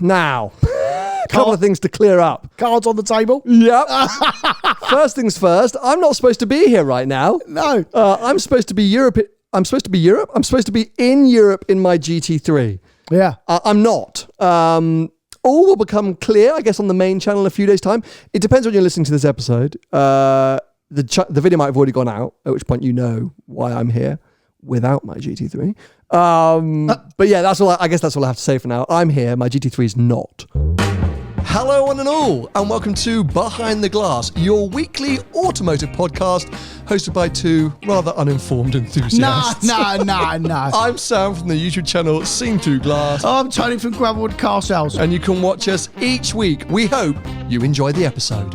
Now, a couple of things to clear up. Cards on the table? Yep. First things first, I'm not supposed to be here right now. No. I'm supposed to be Europe. I'm supposed to be Europe. I'm supposed to be in Europe in my GT3. Yeah. I'm not. All will become clear, I guess, on the main channel in a few days' time. It depends when you're listening to this episode. The video might have already gone out, at which point you know why I'm here without my GT3. But yeah, I guess that's all I have to say for now. I'm here. My GT3 is not. Hello one and all, and welcome to Behind the Glass, your weekly automotive podcast hosted by two rather uninformed enthusiasts. No. I'm Sam from the YouTube channel Seen Through Glass. I'm Tony from Gravelwood Car Sales. And you can watch us each week. We hope you enjoy the episode.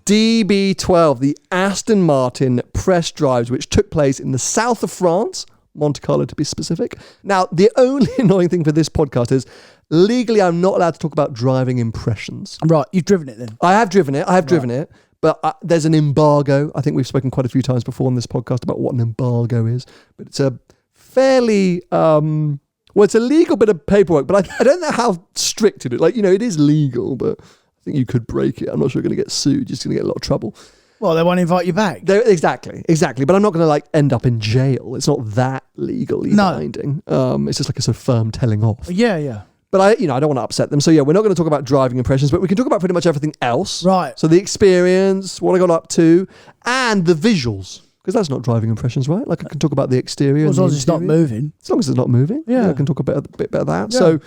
DB12, the Aston Martin press drives, which took place in the south of France, Monte Carlo to be specific. Now, the only annoying thing for this podcast is legally I'm not allowed to talk about driving impressions. Right, you've driven it then? I have driven it, but there's an embargo. I think we've spoken quite a few times before on this podcast about what an embargo is, but it's a fairly, it's a legal bit of paperwork, but I don't know how strict it is. Like, it is legal, but I think you could break it. I'm not sure you're going to get sued. You're just going to get a lot of trouble. Well, they won't invite you back. Exactly. But I'm not going to end up in jail. It's not that legally binding. It's just like a sort of firm telling off. Yeah. But I don't want to upset them. So yeah, we're not going to talk about driving impressions, but we can talk about pretty much everything else. Right. So the experience, what I got up to, and the visuals. Because that's not driving impressions, right? Like I can talk about the exterior. Well, as long as it's not moving. As long as it's not moving. Yeah. I can talk a bit about that. Yeah. So,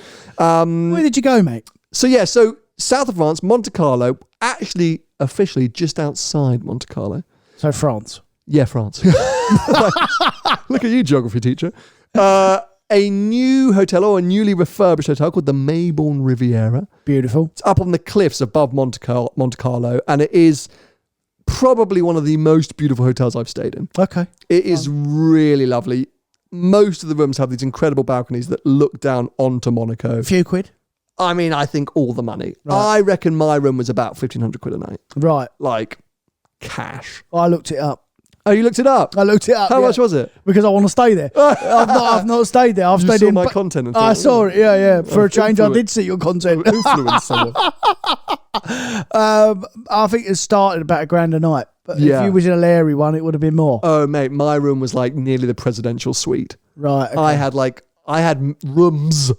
where did you go, mate? So south of France, Monte Carlo, actually officially just outside Monte Carlo. So France. Yeah, France. Look at you, geography teacher. A new hotel, or a newly refurbished hotel called the Maybourne Riviera. Beautiful. It's up on the cliffs above Monte Carlo, and it is probably one of the most beautiful hotels I've stayed in. Okay. It is really lovely. Most of the rooms have these incredible balconies that look down onto Monaco. A few quid? I mean, I think all the money. Right. I reckon my room was about 1,500 quid a night. Right. Like, cash. I looked it up. Oh, you looked it up? I looked it up. How much was it? Because I want to stay there. I've not stayed there. I've stayed saw in my content. And I saw it. Yeah. For a change, I did see your content. Influence someone. I think it started about £1,000 a night. But if you was in a Larry one, it would have been more. Oh, mate, my room was like nearly the presidential suite. Right. Okay. I had rooms.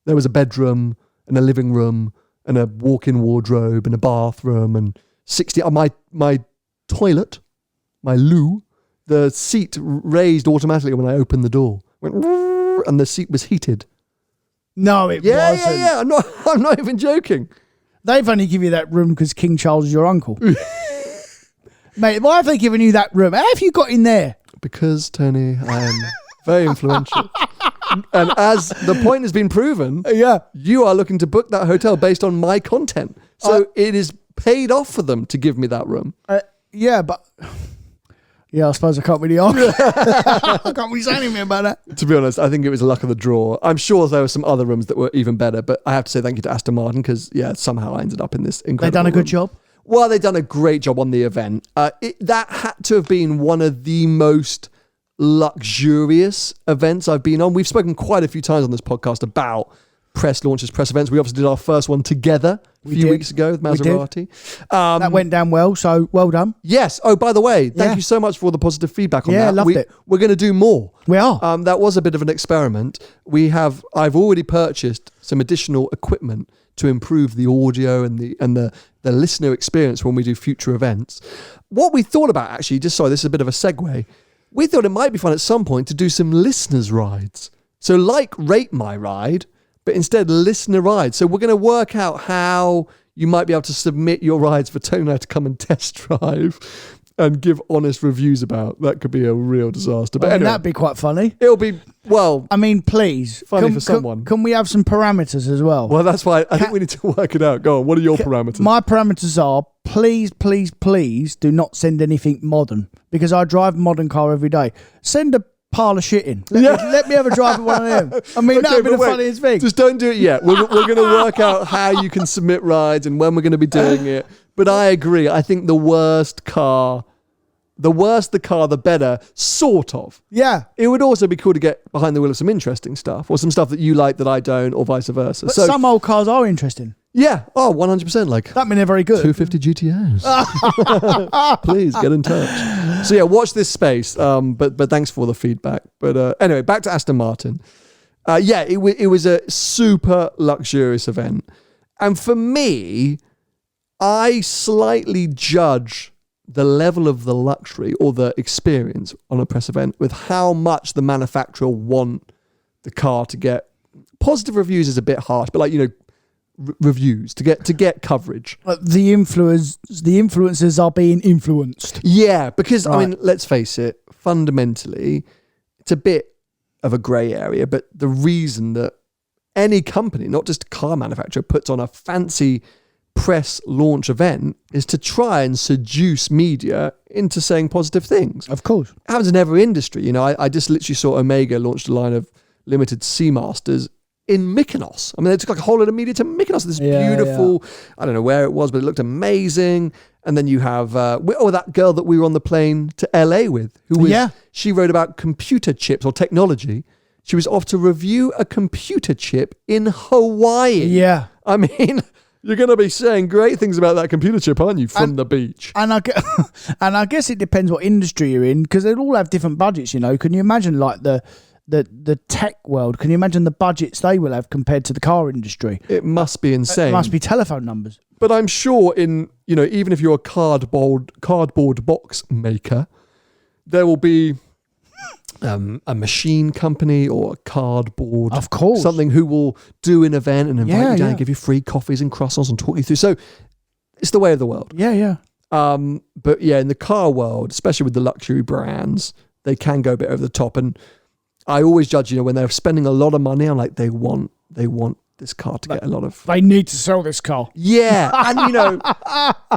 There was a bedroom and a living room and a walk-in wardrobe and a bathroom and 60. My toilet, my loo, the seat raised automatically when I opened the door. Went and the seat was heated. No, it wasn't. Yeah. I'm not even joking. They've only given you that room because King Charles is your uncle. Mate, why have they given you that room? How have you got in there? Because, Tony, I am very influential. And as the point has been proven, you are looking to book that hotel based on my content. So it is paid off for them to give me that room. But... Yeah, I suppose I can't really argue. I can't really say anything about that. To be honest, I think it was a luck of the draw. I'm sure there were some other rooms that were even better, but I have to say thank you to Aston Martin because, somehow I ended up in this incredible They've done a good room. job? Well, they've done a great job on the event. That had to have been one of the most luxurious events I've been on. We've spoken quite a few times on this podcast about press launches, press events. We obviously did our first one together a few weeks ago with Maserati. That went down well, so well done. Yes. Oh, by the way, thank you so much for all the positive feedback on that. Yeah, loved it. We're going to do more. We are. That was a bit of an experiment. I've already purchased some additional equipment to improve the audio and the listener experience when we do future events. What we thought about actually, this is a bit of a segue. We thought it might be fun at some point to do some listeners' rides. So like Rate My Ride, but instead listener rides. So we're going to work out how you might be able to submit your rides for Tony to come and test drive and give honest reviews about. That could be a real disaster. But anyway, that'd be quite funny. It'll be, well... I mean, please. Funny for someone. Can we have some parameters as well? Well, that's why I think we need to work it out. Go on, what are your parameters? My parameters are, please do not send anything modern. Because I drive a modern car every day. Send a pile of shit in. Let me have a drive at one of them. I mean, that would be the funniest thing. Just don't do it yet. We're going to work out how you can submit rides and when we're going to be doing it. But I agree. I think the worst car the worse the car, the better, sort of. Yeah. It would also be cool to get behind the wheel of some interesting stuff, or some stuff that you like that I don't, or vice versa. But some old cars are interesting. Yeah. Oh, 100%. Like, that mean they're very good. 250 GTOs. Please get in touch. So yeah, watch this space. But thanks for the feedback. But anyway, back to Aston Martin. It was a super luxurious event. And for me, I slightly judge the level of the luxury or the experience on a press event with how much the manufacturer want the car to get. Positive reviews is a bit harsh, but like, reviews to get coverage. The influencers are being influenced. Yeah, because right. I mean, let's face it, fundamentally, it's a bit of a grey area, but the reason that any company, not just a car manufacturer, puts on a fancy press launch event is to try and seduce media into saying positive things. Of course. It happens in every industry. I just literally saw Omega launched a line of limited Seamasters in Mykonos. I mean, they took like a whole lot of media to Mykonos. This beautiful, I don't know where it was, but it looked amazing. And then you have, that girl that we were on the plane to LA with, she wrote about computer chips or technology. She was off to review a computer chip in Hawaii. Yeah. I mean, you're going to be saying great things about that computer chip, aren't you, from the beach? And I guess it depends what industry you're in, because they'll all have different budgets, Can you imagine like the tech world? Can you imagine the budgets they will have compared to the car industry? It must be insane. It must be telephone numbers. But I'm sure even if you're a cardboard box maker, there will be a machine company or a cardboard, of course, something who will do an event and invite you down and give you free coffees and croissants and talk you through. So it's the way of the world. Yeah. But yeah, in the car world, especially with the luxury brands, they can go a bit over the top. And I always judge, when they're spending a lot of money, I'm like, they want this car to get a lot of... They need to sell this car. Yeah. And,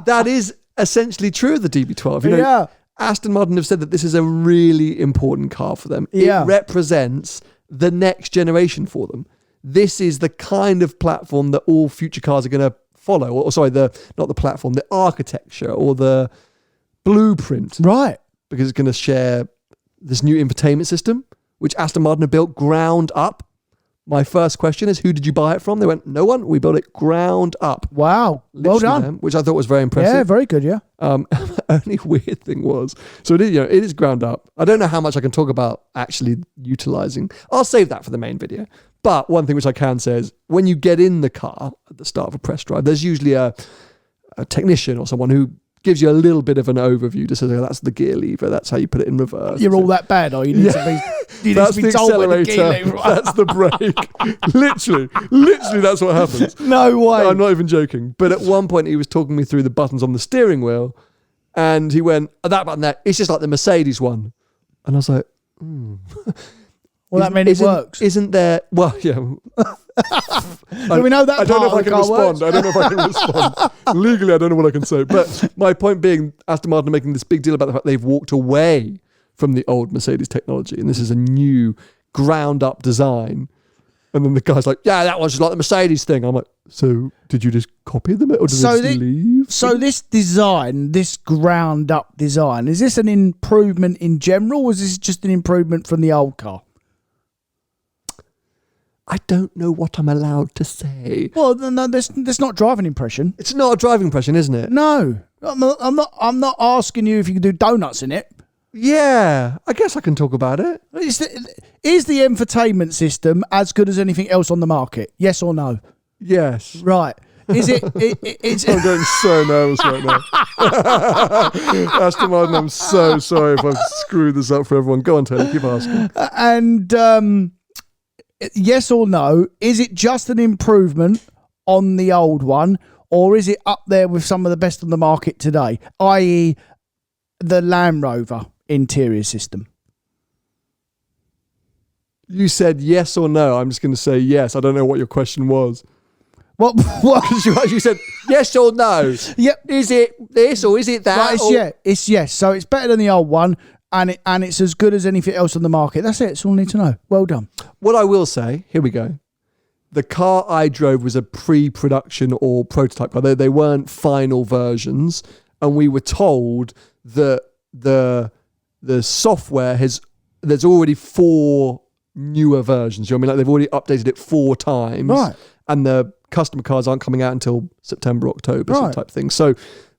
that is essentially true of the DB12. Aston Martin have said that this is a really important car for them. Yeah. It represents the next generation for them. This is the kind of platform that all future cars are going to follow. Or sorry, not the platform, the architecture or the blueprint. Right. Because it's going to share this new infotainment system, which Aston Martin have built ground up. My first question is, who did you buy it from? They went, no one. We built it ground up. Wow. Well done. Which I thought was very impressive. Yeah, very good, yeah. Only weird thing was, so it is ground up. I don't know how much I can talk about actually utilizing. I'll save that for the main video. But one thing which I can say is, when you get in the car at the start of a press drive, there's usually a technician or someone who gives you a little bit of an overview. Just says, that's the gear lever. That's how you put it in reverse. You're all that bad, or you need to be... That's the accelerator. That's the brake. literally, that's what happens. No way. I'm not even joking. But at one point, he was talking me through the buttons on the steering wheel, and he went, that button there, it's just like the Mercedes one. And I was like, Well, that means it works. Isn't there... Well, yeah. We know that I don't know if I part of the can car respond. works. I don't know if I can respond. Legally, I don't know what I can say. But my point being, Aston Martin are making this big deal about the fact they've walked away from the old Mercedes technology, and this is a new ground-up design. And then the guy's like, yeah, that was just like the Mercedes thing. I'm like, so did you just copy them, or did they just leave? So this design, this ground-up design, is this an improvement in general, or is this just an improvement from the old car? I don't know what I'm allowed to say. Well, no, that's not driving impression. It's not a driving impression, isn't it? No, I'm not asking you if you can do donuts in it. Yeah, I guess I can talk about it. Is the infotainment system as good as anything else on the market? Yes or no? Yes. Right. Is it? It's. I'm getting so nervous right now. Aston Martin, I'm so sorry if I've screwed this up for everyone. Go on, Taylor, keep asking. And yes or no, is it just an improvement on the old one, or is it up there with some of the best on the market today, i.e. the Land Rover interior system? You said yes or no. I'm just going to say yes. I don't know what your question was. What? Because you actually said yes or no. Yep. Is it this or is it that? Right, it's yes. So it's better than the old one, and it's as good as anything else on the market. That's it. That's all I need to know. Well done. What I will say, here we go. The car I drove was a pre-production or prototype car. They weren't final versions, and we were told that the software there's already 4 newer versions. You know what I mean? Like they've already updated it 4 times. Right. And the customer cars aren't coming out until September, October, some Right. type thing. So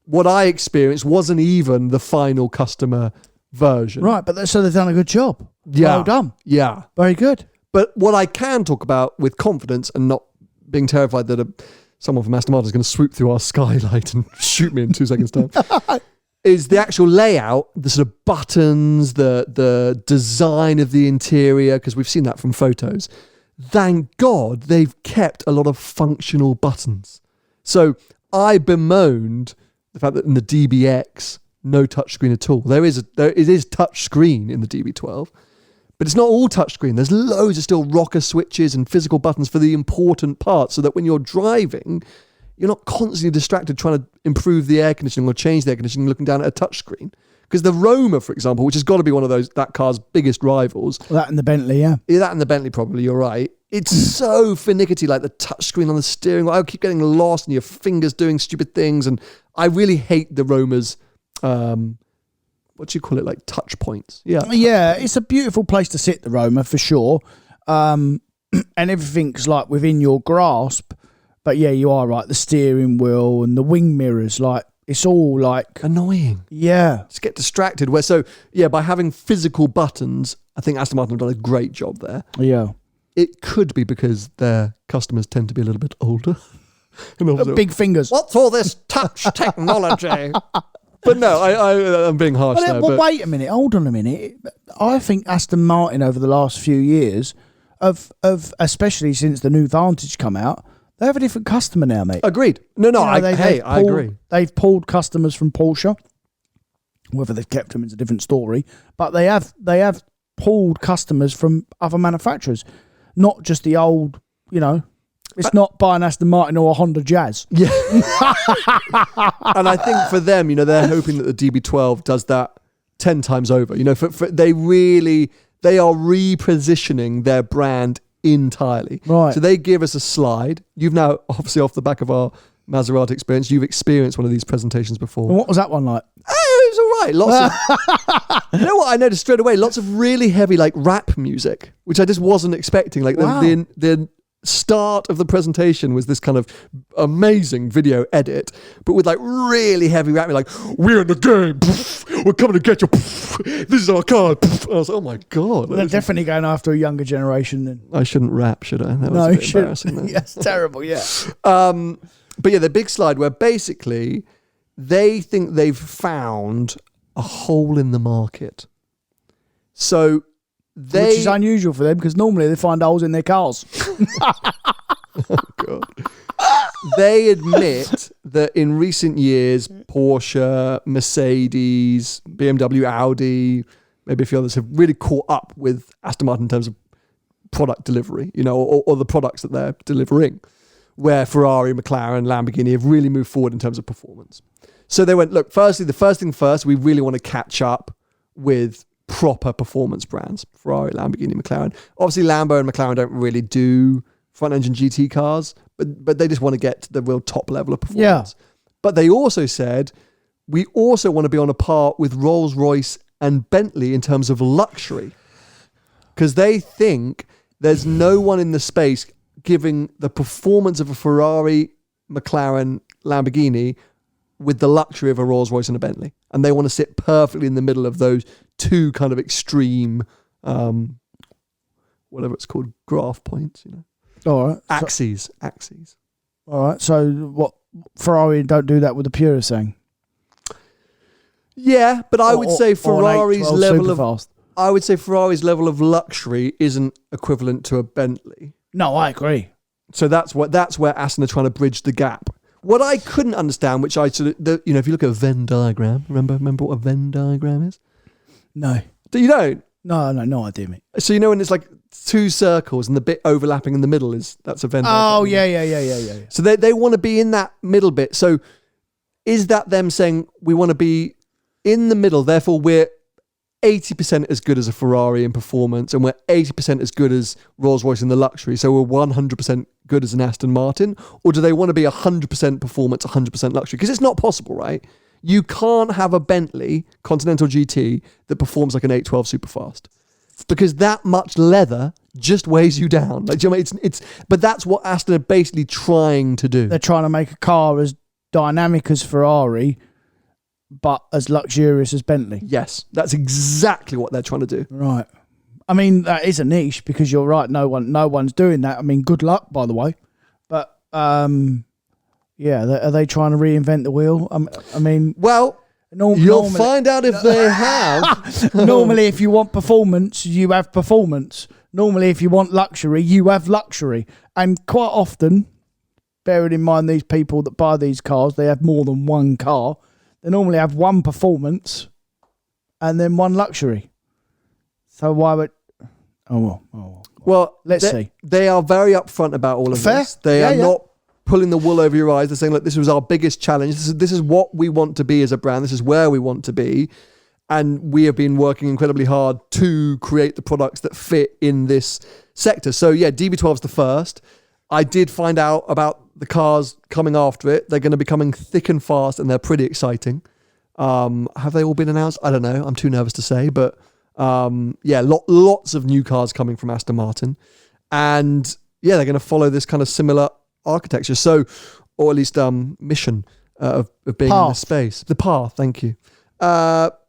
what I experienced wasn't even the final customer version. Right, but so they've done a good job. Yeah. Well done. Yeah. Very good. But what I can talk about with confidence and not being terrified that someone from Aston Martin is going to swoop through our skylight and shoot me in 2 seconds' time is the actual layout, the sort of buttons, the design of the interior, because we've seen that from photos. Thank God they've kept a lot of functional buttons. So I bemoaned the fact that in the DBX, no touchscreen at all. It is touchscreen in the DB12, but it's not all touchscreen. There's loads of still rocker switches and physical buttons for the important parts so that when you're driving, you're not constantly distracted trying to improve the air conditioning or change the air conditioning looking down at a touchscreen. Because the Roma, for example, which has got to be one of that car's biggest rivals. Well, that and the Bentley, yeah. Yeah, that and the Bentley probably, you're right. It's so finicky, like the touchscreen on the steering wheel. I keep getting lost and your fingers doing stupid things. And I really hate the Roma's, what do you call it, like touch points? Yeah. Yeah, it's a beautiful place to sit, the Roma, for sure. And everything's like within your grasp. But yeah, you are right. The steering wheel and the wing mirrors, like, it's all like annoying. Yeah. Just get distracted. By having physical buttons, I think Aston Martin have done a great job there. Yeah. It could be because their customers tend to be a little bit older. Big fingers. What's all this touch technology? But no, I'm being harsh there. Well, wait a minute. Hold on a minute. I think Aston Martin over the last few years, of especially since the new Vantage come out, they have a different customer now, mate. Agreed. No, I agree. They've pulled customers from Porsche. Whether they've kept them is a different story. But they have pulled customers from other manufacturers, not just the old. It's not buying Aston Martin or a Honda Jazz. Yeah. And I think for them, they're hoping that the DB12 does that 10 times over. They are repositioning their brand entirely. Right. So they give us a slide. You've now, obviously off the back of our Maserati experience, you've experienced one of these presentations before. And what was that one like? It was all right. Lots of, you know what I noticed straight away? Lots of really heavy like rap music, which I just wasn't expecting. Like Wow. the start of the presentation was this kind of amazing video edit, but with like really heavy rap, like, we're in the game, we're coming to get you, this is our car. I was like, oh my God. They're definitely going after a younger generation. Then. I shouldn't rap, should I? That was No, a you bit shouldn't. embarrassing. Yeah, it's terrible, yeah. But yeah, the big slide where basically they think they've found a hole in the market. So Which is unusual for them because normally they find holes in their cars. Oh God. They admit that in recent years, Porsche, Mercedes, BMW, Audi, maybe a few others have really caught up with Aston Martin in terms of product delivery, or the products that they're delivering, where Ferrari, McLaren, Lamborghini have really moved forward in terms of performance. So they went, look, firstly, the first thing first, we really want to catch up with proper performance brands, Ferrari, Lamborghini, McLaren. Obviously, Lambo and McLaren don't really do front-engine GT cars, but they just want to get to the real top level of performance. Yeah. But they also said, we also want to be on a par with Rolls-Royce and Bentley in terms of luxury, because they think there's no one in the space giving the performance of a Ferrari, McLaren, Lamborghini with the luxury of a Rolls-Royce and a Bentley. And they want to sit perfectly in the middle of those two kind of extreme, whatever it's called, graph points, All right. Axes. All right. So what, Ferrari don't do that with the Purus thing? Yeah, but I would say Ferrari's level Superfast. I would say Ferrari's level of luxury isn't equivalent to a Bentley. No, I agree. So that's where Aston are trying to bridge the gap. What I couldn't understand, which I sort of, if you look at a Venn diagram, remember what a Venn diagram is? No. You don't? No idea, mate. So when it's like two circles and the bit overlapping in the middle that's a Venn diagram. Oh, yeah. So they want to be in that middle bit. So is that them saying we want to be in the middle, therefore we're 80% as good as a Ferrari in performance and we're 80% as good as Rolls-Royce in the luxury, so we're 100% good as an Aston Martin? Or do they want to be 100% performance, 100% luxury? Because it's not possible, right? You can't have a Bentley Continental GT that performs like an 812 Superfast, because that much leather just weighs you down. Like, do you know what I mean? But that's what Aston are basically trying to do. They're trying to make a car as dynamic as Ferrari, but as luxurious as Bentley. Yes, that's exactly what they're trying to do. Right. I mean, that is a niche, because you're right. No one's doing that. I mean, good luck, by the way. But yeah, are they trying to reinvent the wheel? I mean, well, you'll find out if they have. Normally, if you want performance, you have performance. Normally, if you want luxury, you have luxury. And quite often, bearing in mind these people that buy these cars, they have more than one car. They normally have one performance and then one luxury. So why would... Oh, well. Well, let's see. They are very upfront about all of this. They are not pulling the wool over your eyes. They're saying, look, this was our biggest challenge. This is what we want to be as a brand. This is where we want to be. And we have been working incredibly hard to create the products that fit in this sector. So yeah, DB12 is the first. I did find out about the cars coming after it. They're going to be coming thick and fast, and they're pretty exciting. Have they all been announced? I don't know. I'm too nervous to say, but yeah, lots of new cars coming from Aston Martin. And yeah, they're going to follow this kind of similar architecture. So, or at least mission of being in this space. The path, thank you.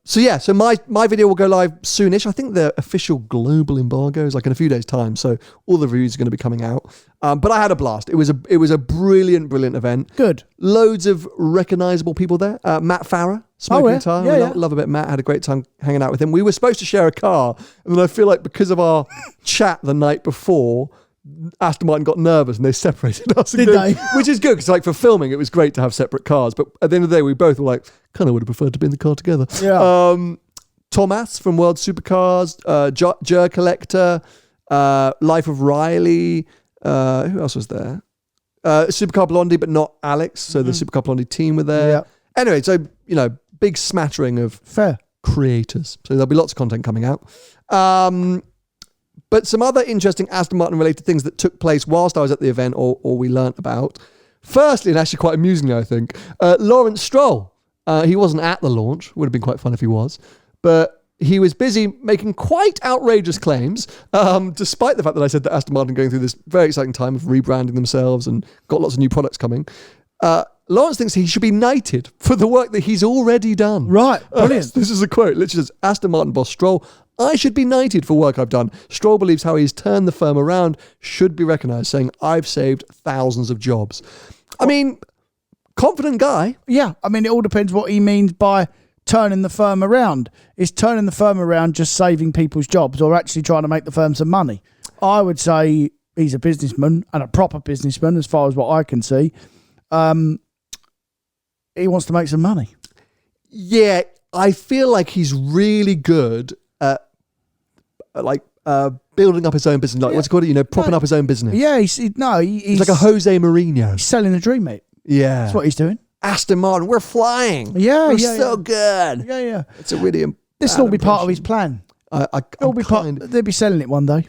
So yeah, so my video will go live soonish. I think the official global embargo is like in a few days' time, so all the reviews are going to be coming out. But I had a blast. It was a brilliant event. Good. Loads of recognisable people there. Matt Farah, smoking tire. Yeah. Love a bit. Matt, had a great time hanging out with him. We were supposed to share a car, and then I feel like because of our chat the night before, Aston Martin got nervous and they separated us. Did they? Which is good, because like for filming, it was great to have separate cars. But at the end of the day, we both were like, kind of would have preferred to be in the car together. Yeah. Thomas from World Supercars, Jer Collector, Life of Riley. Who else was there? Supercar Blondie, but not Alex. So the Supercar Blondie team were there. Yeah. Anyway, so, big smattering of creators. So there'll be lots of content coming out. But some other interesting Aston Martin related things that took place whilst I was at the event or we learnt about. Firstly, and actually quite amusingly, I think, Lawrence Stroll. He wasn't at the launch. Would have been quite fun if he was. But he was busy making quite outrageous claims, despite the fact that I said that Aston Martin going through this very exciting time of rebranding themselves and got lots of new products coming. Lawrence thinks he should be knighted for the work that he's already done. Right, brilliant. This is a quote. Literally says, Aston Martin boss Stroll, I should be knighted for work I've done. Stroll believes how he's turned the firm around should be recognised, saying, I've saved thousands of jobs. I mean, confident guy. Yeah, I mean, it all depends what he means by turning the firm around. Is turning the firm around just saving people's jobs or actually trying to make the firm some money? I would say he's a businessman, and a proper businessman as far as what I can see. He wants to make some money. Yeah, I feel like he's really good at building up his own business. Like, what's it called? Propping up his own business. Yeah, he's like a Jose Mourinho. He's selling the dream, mate. Yeah. That's what he's doing. Aston Martin, we're flying. Yeah, we're so good. Yeah. It's a really this will all be part of his plan. They'll be selling it one day.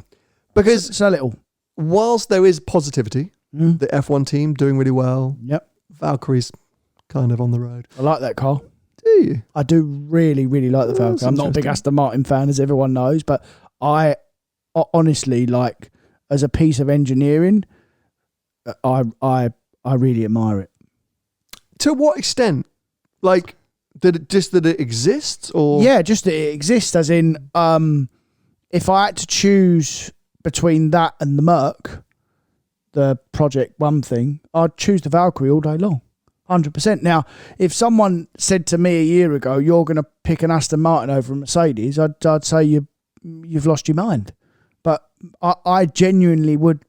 Because sell it all. Whilst there is positivity, the F1 team doing really well. Yep. Valkyrie's kind of on the road. I like that car. Do you? I do really like the Valkyrie. I'm not a big Aston Martin fan, as everyone knows, but I honestly, like, as a piece of engineering, I really admire it. To what extent? Like, that it exists, or just that it exists. As in, if I had to choose between that and the Merc, the Project One thing, I'd choose the Valkyrie all day long. 100%. Now, if someone said to me a year ago, "You're going to pick an Aston Martin over a Mercedes," I'd say you've lost your mind. But I genuinely would,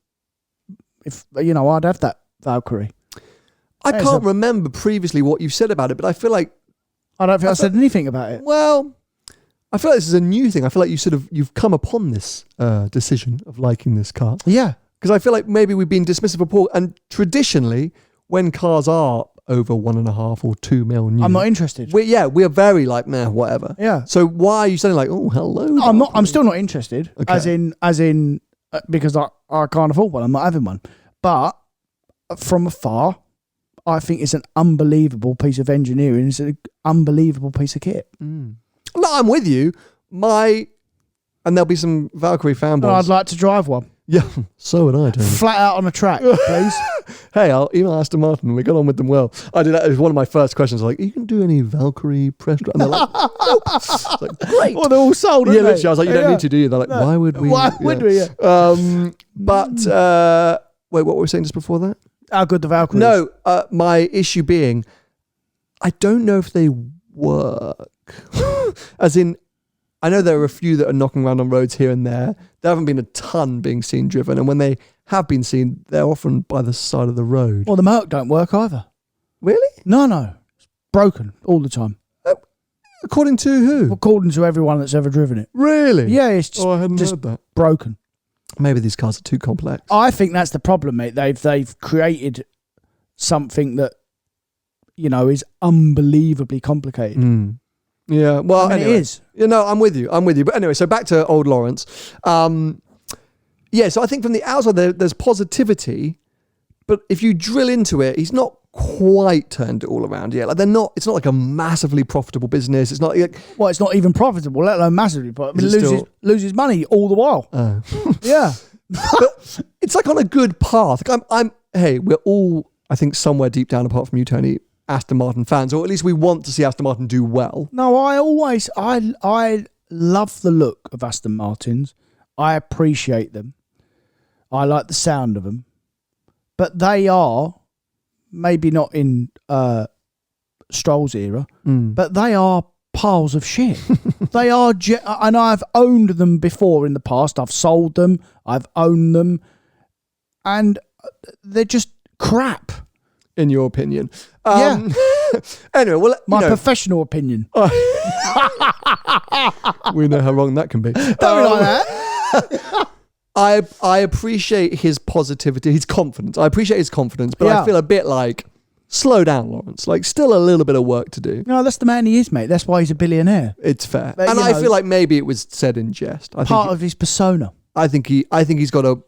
if I'd have that Valkyrie. I can't remember previously what you've said about it, but I feel like I don't think I said anything about it. Well, I feel like this is a new thing. I feel like you've come upon this decision of liking this car. Yeah, because I feel like maybe we've been dismissive of Paul, and traditionally, when cars are over 1.5 or 2 mil new, I'm not interested. We are very like, nah, whatever. Yeah. So why are you saying like, oh, hello? No, I'm still not interested. Okay. As in, because I can't afford one. I'm not having one. But from afar, I think it's an unbelievable piece of engineering. It's an unbelievable piece of kit. No, I'm with you. And there'll be some Valkyrie fanboys. Oh, I'd like to drive one. Yeah, so would I, Tony. Flat out on a track, please. Hey, I'll email Aston Martin. We got on with them well. I did that. It was one of my first questions. Like, you can do any Valkyrie press drive? And they're like, nope. It's like, great. Well, they're all sold, Yeah, aren't they? literally. I was like, you don't need to, do you? They're like, why would we? Why would we? Yeah. Wait, what were we saying just before that? How good the Valkyrie is. No, my issue being, I don't know if they work. As in, I know there are a few that are knocking around on roads here and there. There haven't been a ton being seen driven. And when they have been seen, they're often by the side of the road. Well, the Merc don't work either. Really? No. It's broken all the time. According to who? According to everyone that's ever driven it. Really? Yeah, it's just, I hadn't heard that. broken. Maybe these cars are too complex. I think that's the problem, mate. They've created something that, is unbelievably complicated. Yeah, well, anyway. It is. I'm with you. But anyway, so back to old Lawrence. So I think from the outside there's positivity, but if you drill into it, he's not quite turned it all around yet. Like it's not like a massively profitable business. It's not like, well, it's not even profitable, let alone massively profitable. I mean, loses money all the while. Yeah. But it's like on a good path. Like we're all, I think, somewhere deep down, apart from you, Tony, Aston Martin fans, or at least we want to see Aston Martin do well. No, I love the look of Aston Martins. I appreciate them. I like the sound of them. But they are, maybe not in Stroll's era, but they are piles of shit. They are, and I've owned them before in the past. I've sold them. I've owned them. And they're just crap. In your opinion. Yeah. Anyway, well, my professional opinion. We know how wrong that can be. Don't be like that. I appreciate his positivity, his confidence. I appreciate his confidence, but I feel a bit like, slow down, Lawrence. Like, still a little bit of work to do. No, that's the man he is, mate. That's why he's a billionaire. It's fair. But, and I feel like maybe it was said in jest. Part of his persona. I think he's got a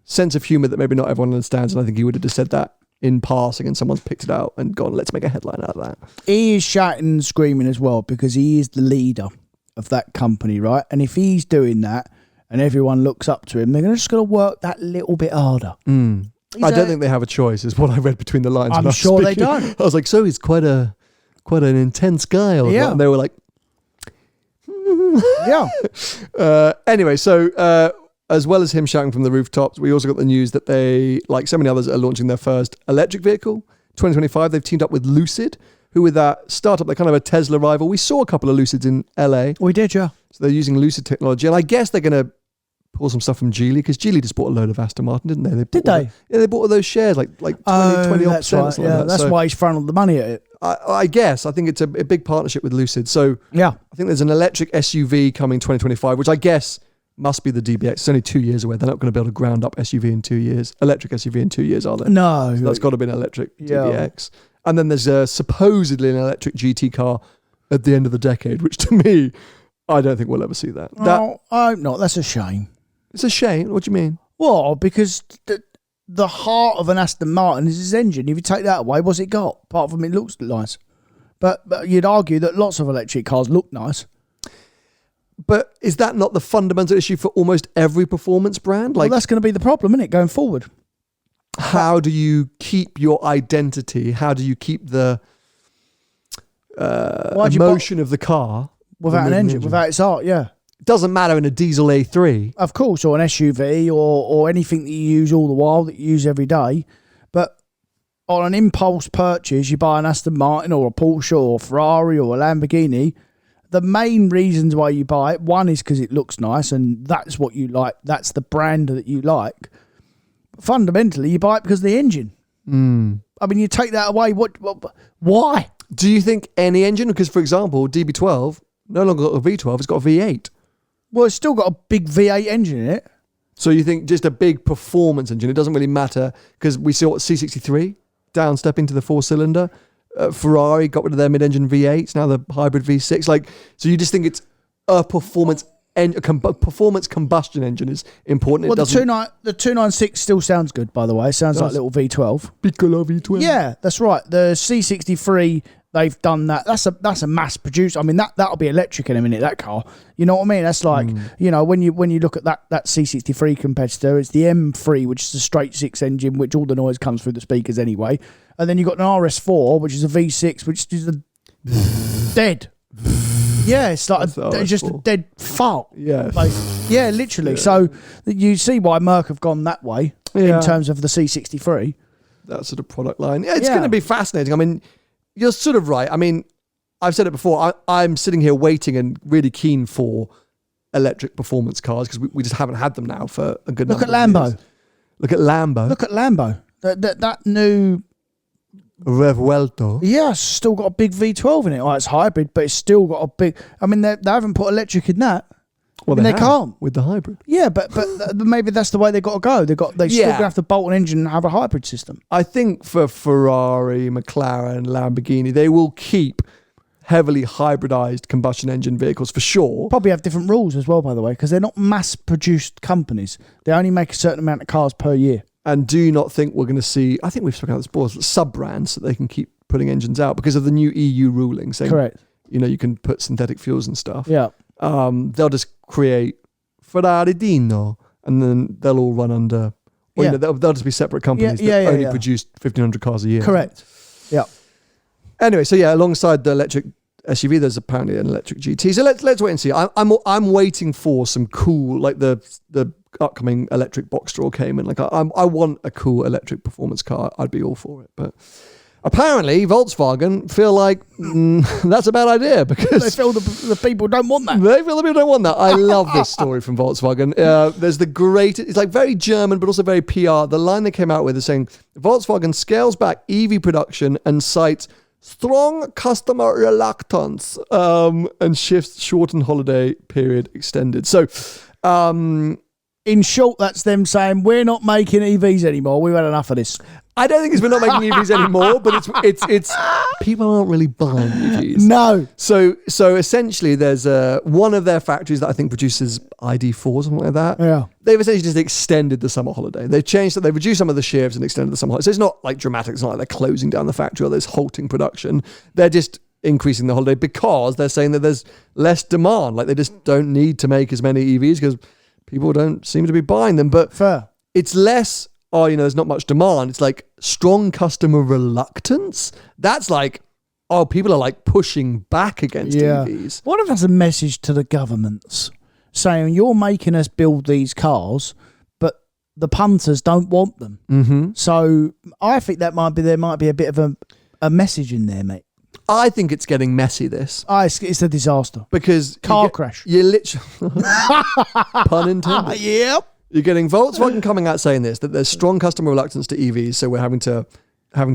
sense of humour that maybe not everyone understands, and I think he would have just said that in passing and someone's picked it out and gone, let's make a headline out of that. He is shouting and screaming as well because he is the leader of that company, right? And if he's doing that and everyone looks up to him, they're just going to work that little bit harder. I don't think they have a choice, is what I read between the lines. I'm sure they don't. I was like, so he's quite an intense guy. And they were like, yeah. Anyway, so as well as him shouting from the rooftops, we also got the news that they, like so many others, are launching their first electric vehicle. 2025, they've teamed up with Lucid, who with that startup, they're kind of a Tesla rival. We saw a couple of Lucids in LA. We did, yeah. So they're using Lucid technology. And I guess they're going to pull some stuff from Geely, because Geely just bought a load of Aston Martin, didn't they? Did they? Yeah, they bought all those shares, like 20 odd percent or something. Yeah, that's why he's fronted the money at it. I guess. I think it's a big partnership with Lucid. So yeah, I think there's an electric SUV coming 2025, which I guess must be the DBX. It's only 2 years away. They're not going to build a ground up SUV in 2 years. Electric SUV in 2 years, are they? No. So that's got to be an electric DBX. And then there's supposedly an electric GT car at the end of the decade, which to me, I don't think we'll ever see that. No, I hope not. That's a shame. It's a shame. What do you mean? Well, because the heart of an Aston Martin is his engine. If you take that away, what's it got? Apart from it looks nice. But you'd argue that lots of electric cars look nice. But is that not the fundamental issue for almost every performance brand? Like, well, that's going to be the problem, isn't it, going forward? How do you keep your identity? How do you keep the emotion of the car without an engine, without its heart? Yeah, it doesn't matter in a diesel A3, of course, or an SUV, or anything that you use all the while, that you use every day. But on an impulse purchase, you buy an Aston Martin or a Porsche or a Ferrari or a Lamborghini. The main reasons why you buy it, one is because it looks nice and that's what you like. That's the brand that you like. But fundamentally, you buy it because of the engine. I mean, you take that away. Why? Do you think any engine? Because, for example, DB12 no longer got a V12, it's got a V8. Well, it's still got a big V8 engine in it. So you think just a big performance engine, it doesn't really matter, because we saw C63 down step into the 4-cylinder. Ferrari got rid of their mid-engine V8s, now the hybrid V6. Like, so you just think it's a performance performance combustion engine is important. Well, the 296 still sounds good, by the way. It sounds like a little V12. Piccolo V12. Yeah, that's right. The C63, they've done that. That's a mass produced. I mean, that'll be electric in a minute, that car. You know what I mean? That's like, when you look at that C63 competitor, it's the M3, which is a straight six engine, which all the noise comes through the speakers anyway. And then you've got an RS4, which is a V6, which is dead. Yeah, it's like just a dead fart. Yeah. Yeah, literally. Yeah. So you see why Merc have gone that way in terms of the C63. That sort of product line. Yeah, it's going to be fascinating. I mean, you're sort of right. I mean, I've said it before. I'm sitting here waiting and really keen for electric performance cars because we just haven't had them now for a good number of years. Look at Lambo. Look at Lambo. That new Revuelto. Yeah, it's still got a big V12 in it. Oh, it's hybrid, but it's still got a big... I mean, they haven't put electric in that. Well, they can't with the hybrid. Yeah, but maybe that's the way they've got to go. They still going to have to bolt an engine and have a hybrid system. I think for Ferrari, McLaren, Lamborghini, they will keep heavily hybridized combustion engine vehicles for sure. Probably have different rules as well, by the way, because they're not mass-produced companies. They only make a certain amount of cars per year. And do you not think we're going to see, I think we've spoken about this before, sub-brands that they can keep putting engines out because of the new EU ruling saying, correct, you can put synthetic fuels and stuff. Yeah. They'll just create Ferrari Dino and then they'll all run under, or they'll just be separate companies that only produce 1,500 cars a year. Correct. Yeah. Anyway, so alongside the electric SUV, there's apparently an electric GT. So let's wait and see. I'm waiting for some cool, like the upcoming electric Boxster came in. Like I want a cool electric performance car. I'd be all for it. But apparently Volkswagen feel like that's a bad idea because they feel the people don't want that. They feel the people don't want that. I love this story from Volkswagen. There's the great, it's like very German, but also very PR. The line they came out with is saying Volkswagen scales back EV production and cites strong customer reluctance and shifts shortened holiday period extended. So, in short, that's them saying we're not making EVs anymore. We've had enough of this. I don't think it's we're not making EVs anymore, but it's people aren't really buying EVs. No. So essentially, there's one of their factories that I think produces ID4 or something like that. Yeah. They've essentially just extended the summer holiday. They've changed that. They've reduced some of the shifts and extended the summer holiday. So it's not like dramatic. It's not like they're closing down the factory or there's halting production. They're just increasing the holiday because they're saying that there's less demand. Like they just don't need to make as many EVs because people don't seem to be buying them. But fair. It's less, there's not much demand. It's like strong customer reluctance. That's like, people are like pushing back against EVs. What if that's a message to the governments saying you're making us build these cars, but the punters don't want them? Mm-hmm. So I think there might be a bit of a message in there, mate. I think it's getting messy, this. It's a disaster. Because car crash. You're literally... Pun intended. Yep. You're getting Volkswagen coming out saying this, that there's strong customer reluctance to EVs, so we're having to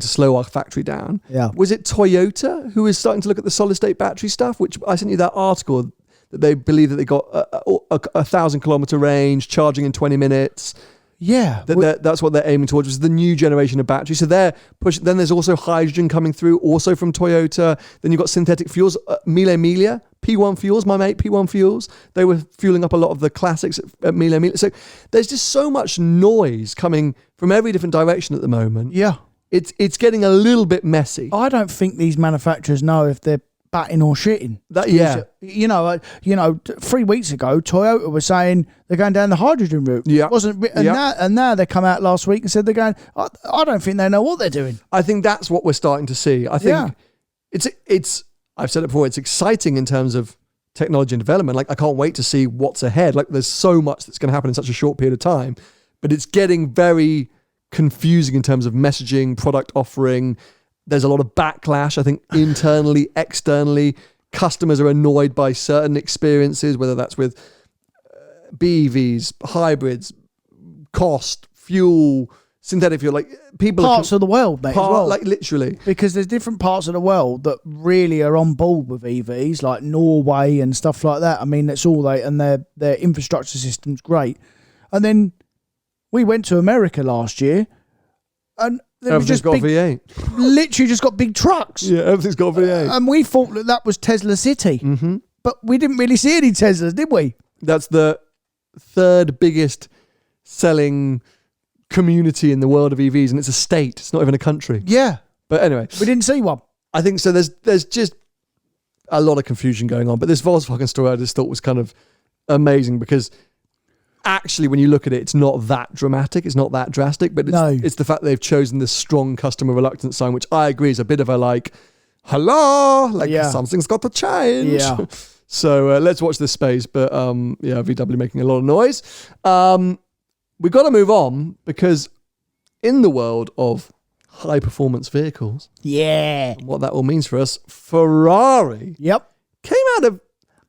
slow our factory down. Yeah. Was it Toyota who is starting to look at the solid-state battery stuff, which I sent you that article that they believe that they got a 1,000-kilometer range, charging in 20 minutes. Yeah, that's what they're aiming towards, which is the new generation of batteries. So they're pushing. Then there's also hydrogen coming through, also from Toyota. Then you've got synthetic fuels. Mille Miglia, P1 Fuels, my mate, P1 Fuels. They were fueling up a lot of the classics at Mille Miglia. So there's just so much noise coming from every different direction at the moment. Yeah, it's getting a little bit messy. I don't think these manufacturers know if they're batting or shitting. 3 weeks ago, Toyota was saying they're going down the hydrogen route. Yeah, now they come out last week and said they're going. I don't think they know what they're doing. I think that's what we're starting to see. I think it's. I've said it before. It's exciting in terms of technology and development. Like I can't wait to see what's ahead. Like there's so much that's going to happen in such a short period of time, but it's getting very confusing in terms of messaging, product offering. There's a lot of backlash, I think, internally, externally. Customers are annoyed by certain experiences, whether that's with BEVs, hybrids, cost, fuel, synthetic fuel. Like people parts of the world, mate, as well. Like literally, because there's different parts of the world that really are on board with EVs, like Norway and stuff like that. I mean, that's all and their infrastructure system's great. And then we went to America last year, and everything's got V8. Literally just got big trucks. Yeah, everything's got V8. And we thought that was Tesla City. Mm-hmm. But we didn't really see any Teslas, did we? That's the third biggest selling community in the world of EVs, and it's a state. It's not even a country. Yeah. But anyway, We didn't see one. I think so. There's just a lot of confusion going on, but this Volkswagen story I just thought was kind of amazing because actually, when you look at it, it's not that dramatic. It's not that drastic, but it's the fact that they've chosen this strong customer reluctance sign, which I agree is a bit of a like, hello, like something's got to change. Yeah. So let's watch this space. But VW making a lot of noise. We've got to move on because in the world of high performance vehicles, what that all means for us, Ferrari came out of,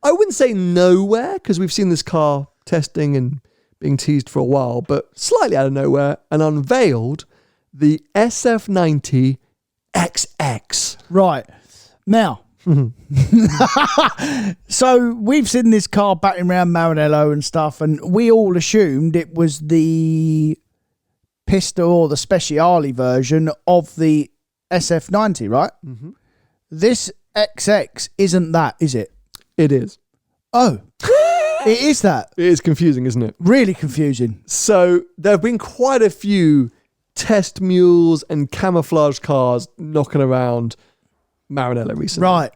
I wouldn't say nowhere, because we've seen this car testing and being teased for a while, but slightly out of nowhere, and unveiled the SF90 XX. Right. Now, so we've seen this car batting around Maranello and stuff, and we all assumed it was the Pista or the Speciale version of the SF90, right? Mm-hmm. This XX isn't that, is it? It is. Oh, it is that. It is confusing, isn't it? Really confusing. So there have been quite a few test mules and camouflage cars knocking around Maranello recently. Right.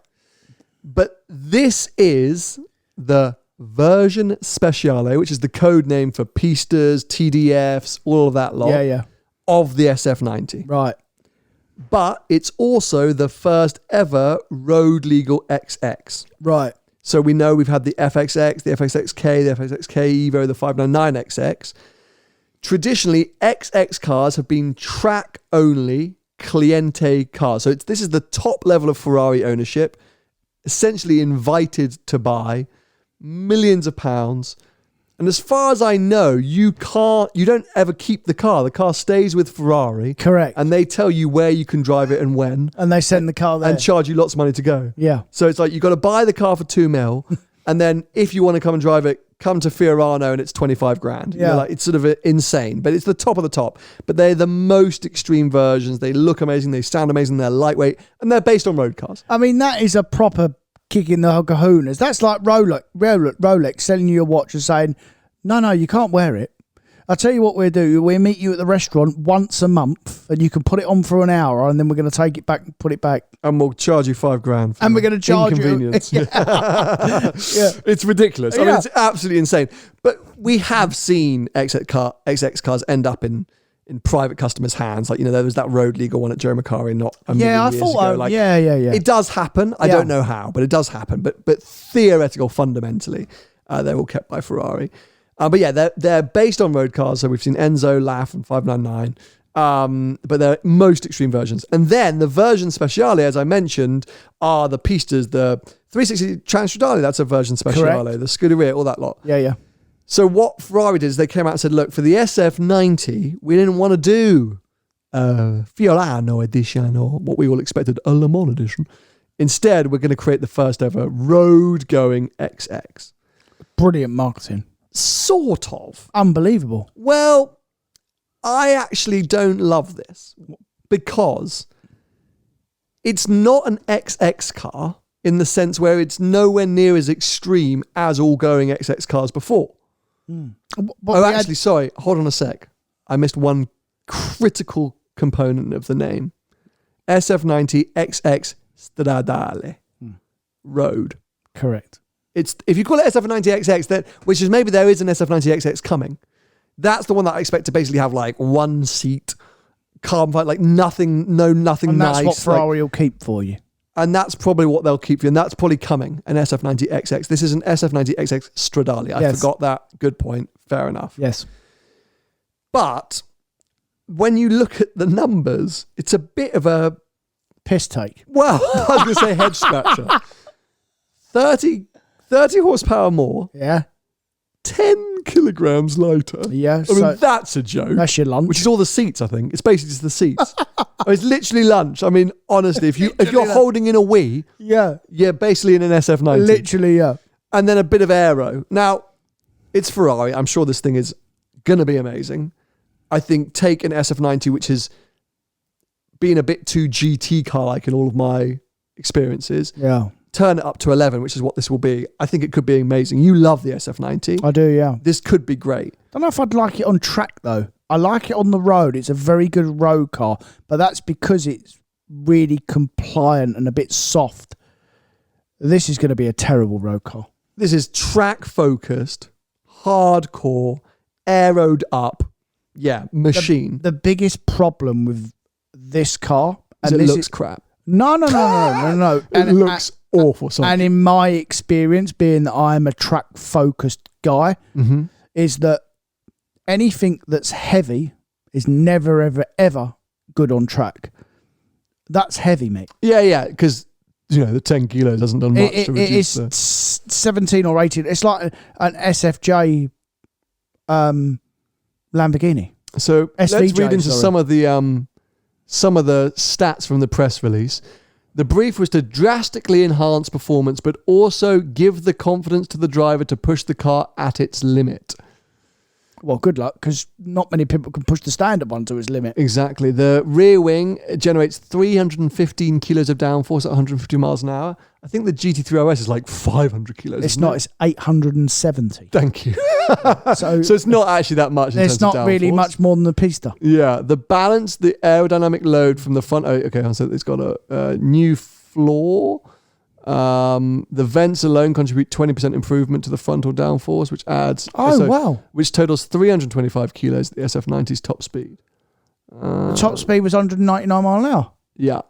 But this is the version Speciale, which is the code name for Pistas, TDFs, all of that lot of the SF90. Right. But it's also the first ever road legal XX. Right. So we know we've had the FXX, the FXXK, the FXXK Evo, the 599XX. Traditionally, XX cars have been track-only Cliente cars. So this is the top level of Ferrari ownership, essentially invited to buy millions of pounds. And as far as I know, you don't ever keep the car. The car stays with Ferrari. Correct. And they tell you where you can drive it and when. And they send the car there. And charge you lots of money to go. Yeah. So it's like, you've got to buy the car for $2 million. And then if you want to come and drive it, come to Fiorano and it's 25 grand. Yeah. Like, it's sort of insane, but it's the top of the top. But they're the most extreme versions. They look amazing. They sound amazing. They're lightweight and they're based on road cars. I mean, that is a proper kick in the kahunas. That's like Rolex selling you a watch and saying, no, you can't wear it. I'll tell you what we'll do. We'll meet you at the restaurant once a month and you can put it on for an hour and then we're going to take it back and put it back. And we'll charge you $5,000 for and we're going to charge inconvenience. you. It's ridiculous. I mean, it's absolutely insane. But we have seen XX cars end up in private customers' hands. Like, there was that road legal one at Joe Macari not a million years ago. Like, it does happen. I don't know how, but it does happen. But theoretical, fundamentally, they're all kept by Ferrari. But yeah, they're based on road cars. So we've seen Enzo, LAF, and 599. But they're most extreme versions. And then the version Speciale, as I mentioned, are the Pistas, the 360 Stradale. That's a version Speciale. Correct. The Scuderia, all that lot. Yeah. So what Ferrari did is they came out and said, look, for the SF90, we didn't want to do Fiorano edition or what we all expected, a Le Mans edition. Instead, we're going to create the first ever road-going XX. Brilliant marketing. Sort of. Unbelievable. Well, I actually don't love this because it's not an XX car in the sense where it's nowhere near as extreme as all going XX cars before. Sorry, hold on a sec. I missed one critical component of the name. SF90 XX Stradale. Road. Correct. It's if you call it SF90 XX, which is maybe there is an SF90 XX coming. That's the one that I expect to basically have like one seat, carbon fiber, like nothing, nothing and nice. That's what Ferrari will keep for you. And that's probably what they'll keep you. And that's probably coming, an SF90 XX. This is an SF90 XX Stradale. I forgot that. Good point. Fair enough. Yes. But when you look at the numbers, it's a bit of a piss take. Well, I was going to say head scratcher. 30 horsepower more. Yeah. 10 kilograms lighter. Yeah. I mean, that's a joke. That's your lunch. Which is all the seats, I think. It's basically just the seats. It's literally lunch. I mean, honestly, if you're holding in a Wii, you're basically in an SF90. Literally, yeah. And then a bit of aero. Now, it's Ferrari. I'm sure this thing is going to be amazing. I think take an SF90, which has been a bit too GT car-like in all of my experiences. Yeah. turn it up to 11, which is what this will be, I think it could be amazing. You love the SF90. I do, yeah. This could be great. I don't know if I'd like it on track, though. I like it on the road. It's a very good road car, but that's because it's really compliant and a bit soft. This is going to be a terrible road car. This is track-focused, hardcore, aeroed up, machine. The biggest problem with this car... is it looks crap. No. It looks awful. And in my experience, being that I'm a track-focused guy, is that anything that's heavy is never, ever, ever good on track. That's heavy, mate. Yeah, because the 10 kilos hasn't done much to reduce it is 17 or 18. It's like an SFJ Lamborghini. So SVJ, let's read into some of the stats from the press release. The brief was to drastically enhance performance, but also give the confidence to the driver to push the car at its limit. Well, good luck, because not many people can push the standard one to its limit. Exactly. The rear wing generates 315 kilos of downforce at 150 miles an hour. I think the GT3 RS is like 500 kilos. It's not. It's 870. Thank you. So it's not actually that much. It's not really much more than the Pista. Yeah. The balance, the aerodynamic load from the front. So it's got a new floor. The vents alone contribute 20% improvement to the frontal downforce, which adds which totals 325 kilos at the SF90's top speed. The top speed was 199 mile an hour. Yeah.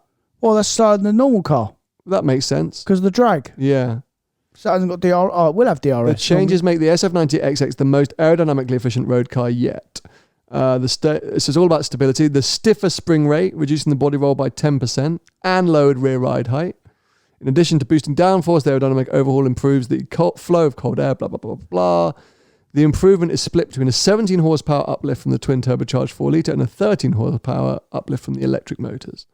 Well, that's slower than the normal car. That makes sense. Because of the drag. Yeah. So it hasn't got DRS. Oh, it will have DRS. The changes make the SF90 XX the most aerodynamically efficient road car yet. This is all about stability. The stiffer spring rate, reducing the body roll by 10%, and lowered rear ride height. In addition to boosting downforce, the aerodynamic overhaul improves the flow of cold air, blah, blah, blah, blah. The improvement is split between a 17 horsepower uplift from the twin turbocharged 4-litre and a 13 horsepower uplift from the electric motors.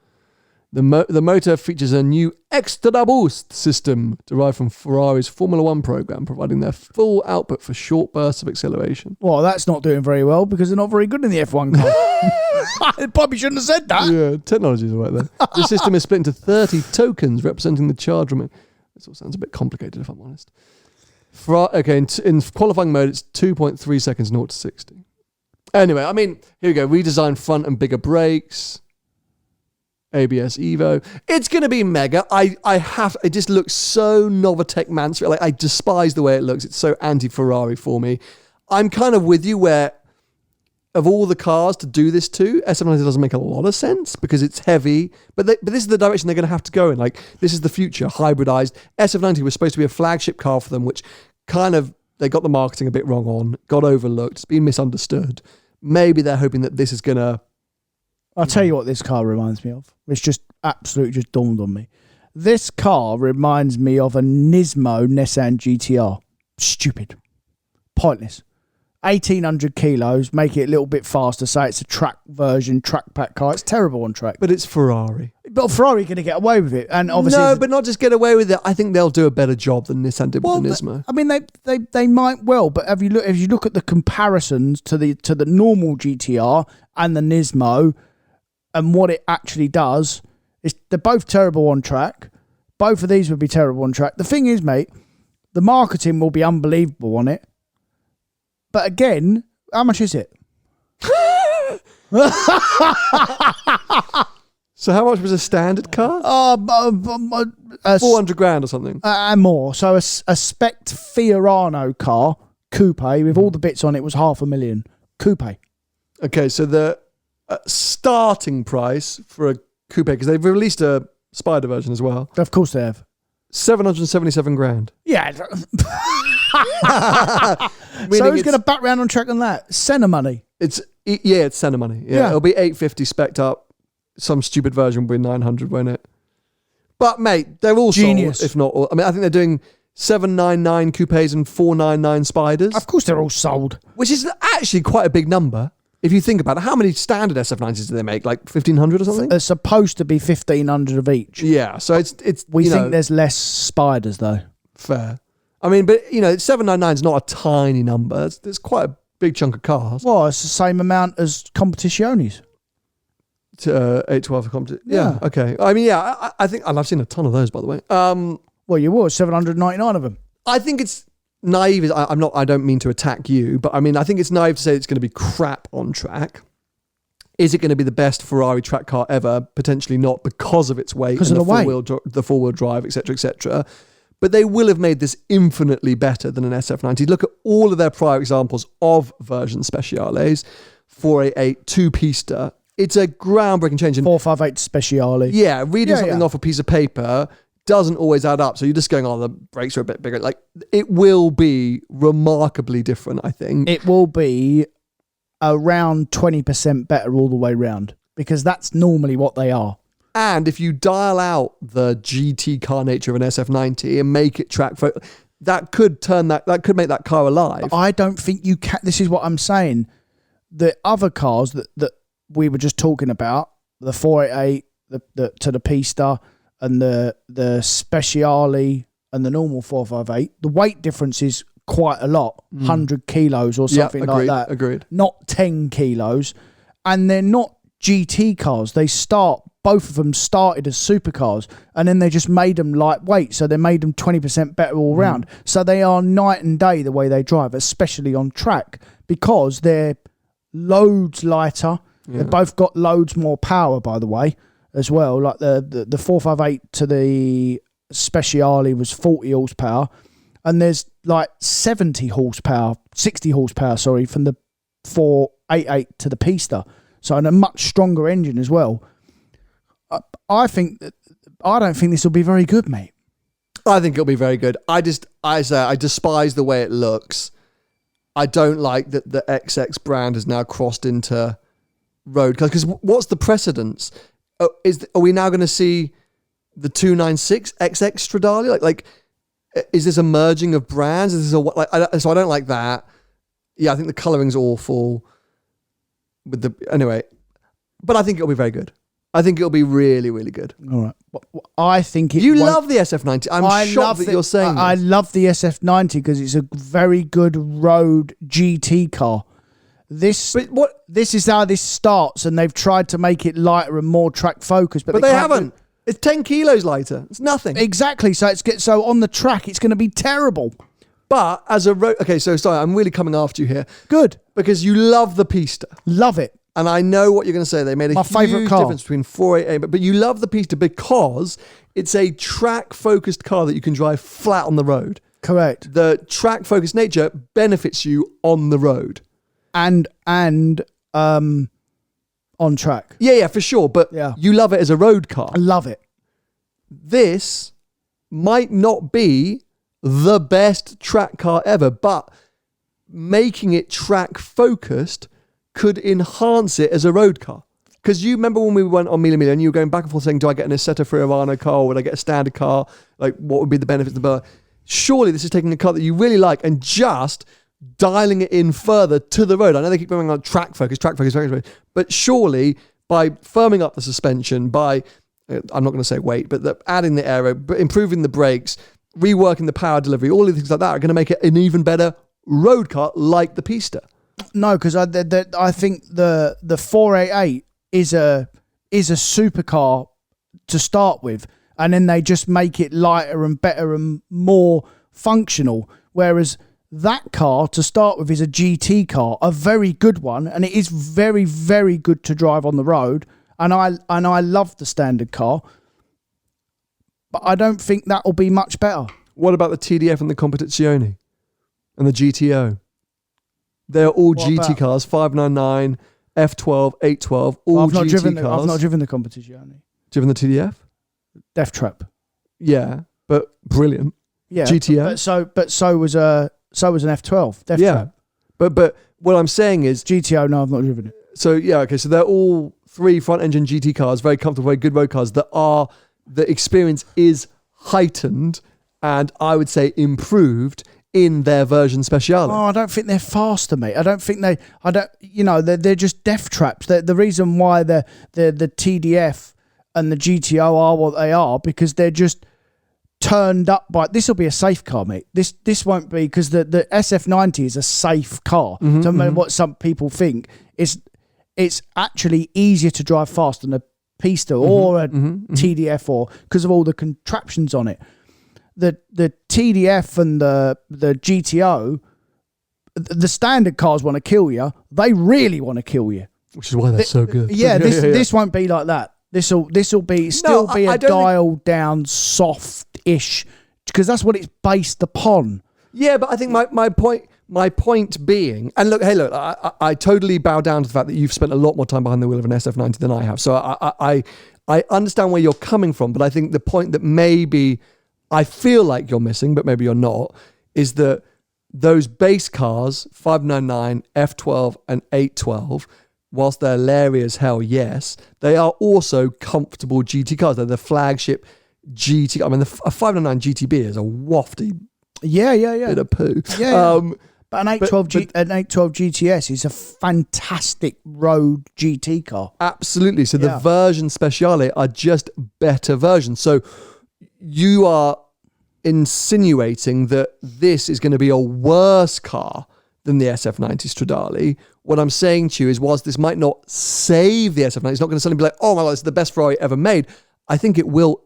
The motor features a new Extra Boost system derived from Ferrari's Formula One program, providing their full output for short bursts of acceleration. Well, that's not doing very well because they're not very good in the F1 car. They probably shouldn't have said that. Yeah, technology is right there. The system is split into 30 tokens representing the charge remaining. This all sounds a bit complicated, if I'm honest. In qualifying mode, it's 2.3 seconds 0 to 60. Anyway, here we go. Redesigned front and bigger brakes. ABS Evo. It's going to be mega. It just looks so Novatec Mansfield. I despise the way it looks. It's so anti-Ferrari for me. I'm kind of with you where of all the cars to do this to, SF90 doesn't make a lot of sense because it's heavy, but this is the direction they're going to have to go in. This is the future, hybridized. SF90 was supposed to be a flagship car for them, which kind of, they got the marketing a bit wrong on, got overlooked, it's been misunderstood. Maybe they're hoping that this is going to... I'll tell you what this car reminds me of. It's just absolutely just dawned on me. This car reminds me of a Nismo Nissan GTR. Stupid. Pointless. 1,800 kilos, make it a little bit faster, say it's a track version, track pack car. It's terrible on track. But it's Ferrari. But Ferrari going to get away with it. And obviously, no, but not just get away with it. I think they'll do a better job than Nissan did with the Nismo. They might well, but if you look at the comparisons to the normal GTR and the Nismo, and what it actually does, they're both terrible on track. Both of these would be terrible on track. The thing is, mate, the marketing will be unbelievable on it. But again, how much is it? So how much was a standard car? 400 grand or something. And more. So a spec Fiorano car, coupe, with all the bits on it, was 500,000. Coupe. Okay, so the starting price for a coupe, because they've released a Spider version as well. Of course they have. 777 grand. Yeah. So who's going to back round on track on that? Senna money. It's Senna money. Yeah, it'll be 850 spec'd up. Some stupid version will be 900, won't it? But mate, they're all genius. Sold, if not all. I think they're doing 799 coupes and 499 Spiders. Of course they're all sold. Which is actually quite a big number. If you think about it, how many standard SF90s do they make? Like 1,500 or something? They're supposed to be 1,500 of each. Yeah, so it's. We think there's less Spiders though. Fair. But 799 is not a tiny number. It's quite a big chunk of cars. Well, it's the same amount as Competitiones. 812 for competition. Yeah. Okay. I think, and I've seen a ton of those, by the way. Well, you will. 799 of them. I think it's naive. I don't mean to attack you, but I mean, I think it's naive to say it's going to be crap on track. Is it going to be the best Ferrari track car ever? Potentially not, because of its weight and the four-wheel drive, etc., etc. But they will have made this infinitely better than an SF90. Look at all of their prior examples of version speciales. 488 two-pista. It's a groundbreaking change. 458 Speciale. Yeah, reading something off a piece of paper doesn't always add up. So you're just going, oh, the brakes are a bit bigger. Like, it will be remarkably different, I think. It will be around 20% better all the way round, because that's normally what they are. And if you dial out the GT car nature of an SF90 and make it track that could make that car alive. I don't think you can. This is what I'm saying. The other cars that we were just talking about, the 488, the to the Pista, and the Speciale and the normal 458, the weight difference is quite a lot, 100 kilos or something like that. Agreed. Not 10 kilos. And they're not GT cars. Both of them started as supercars, and then they just made them lightweight. So they made them 20% better all round. So they are night and day the way they drive, especially on track, because they're loads lighter. Yeah. They've both got loads more power, by the way, as well. Like the 458 to the Speciale was 40 horsepower, and there's like 60 horsepower, from the 488 to the Pista. So in a much stronger engine as well. I don't think this will be very good, mate. I think it'll be very good. I despise the way it looks. I don't like that the XX brand has now crossed into road cars, because what's the precedence? Are we now going to see the 296 XX Stradale? Like, is this a merging of brands? Is this so I don't like that. Yeah, I think the coloring's awful. Anyway, but I think it'll be very good. I think it'll be really, really good. All right. I think you love the SF90. I'm shocked that you're saying this. I love the SF90 because it's a very good road GT car. This is how this starts, and they've tried to make it lighter and more track focused, but they haven't. It's 10 kilos lighter. It's nothing. Exactly. So so on the track, it's going to be terrible. But as a road, okay. So sorry, I'm really coming after you here. Good, because you love the Pista. Love it. And I know what you're going to say. They made a huge difference between 488, but you love the Pista because it's a track-focused car that you can drive flat on the road. Correct. The track-focused nature benefits you on the road. And on track. Yeah, for sure. But you love it as a road car. I love it. This might not be the best track car ever, but making it track-focused could enhance it as a road car. Because you remember when we went on Mille Miglia and you were going back and forth saying, do I get an Assetto Friulano car or would I get a standard car? Like, what would be the benefits of the Surely this is taking a car that you really like and just dialing it in further to the road. I know they keep going on track focus, but surely by firming up the suspension, by, I'm not going to say weight, but adding the aero, improving the brakes, reworking the power delivery, all of these things like that are going to make it an even better road car like the Pista. No, because I think the 488 is a supercar to start with, and then they just make it lighter and better and more functional. Whereas that car to start with is a GT car, a very good one, and it is very, very good to drive on the road. And I love the standard car, but I don't think that will be much better. What about the TDF and the Competizione and the GTO? They're all GT cars, 599, F12, 812, all GT cars. I've not driven the Competizione. Driven the TDF? Death Trap. Yeah, but brilliant. Yeah, GTO. But so was an F12. Death Trap. But what I'm saying is GTO. No, I've not driven it. So yeah, okay. So they're all three front engine GT cars, very comfortable, very good road cars. The experience is heightened and I would say improved in their version Speciale. Oh, I don't think they're faster, mate. They're just death traps. The reason why the TDF and the GTO are what they are, because they're just turned up by, this will be a safe car, mate. This won't be, because the SF90 is a safe car. What some people think is, it's actually easier to drive fast than a Pista or a TDF, or because of all the contraptions on it. the TDF and the GTO, the standard cars want to kill you. They really want to kill you. Which is why they're so good. Yeah, this won't be like that. This'll be a dialed down soft-ish, because that's what it's based upon. Yeah, but I think my point being, and look, I totally bow down to the fact that you've spent a lot more time behind the wheel of an SF90 than I have. So I understand where you're coming from, but I think the point that maybe I feel like you're missing, but maybe you're not, is that those base cars, 599, F12 and 812, whilst they're leery as hell, yes, they are also comfortable GT cars. They're the flagship GT. I mean, a 599 GTB is a wafty bit of poo. Yeah. But an 812 GTS is a fantastic road GT car. Absolutely. So the version Speciale are just better versions. So you are insinuating that this is going to be a worse car than the SF90 Stradale. What I'm saying to you is, whilst this might not save the SF90, it's not going to suddenly be like, oh my God, it's the best Ferrari ever made. I think it will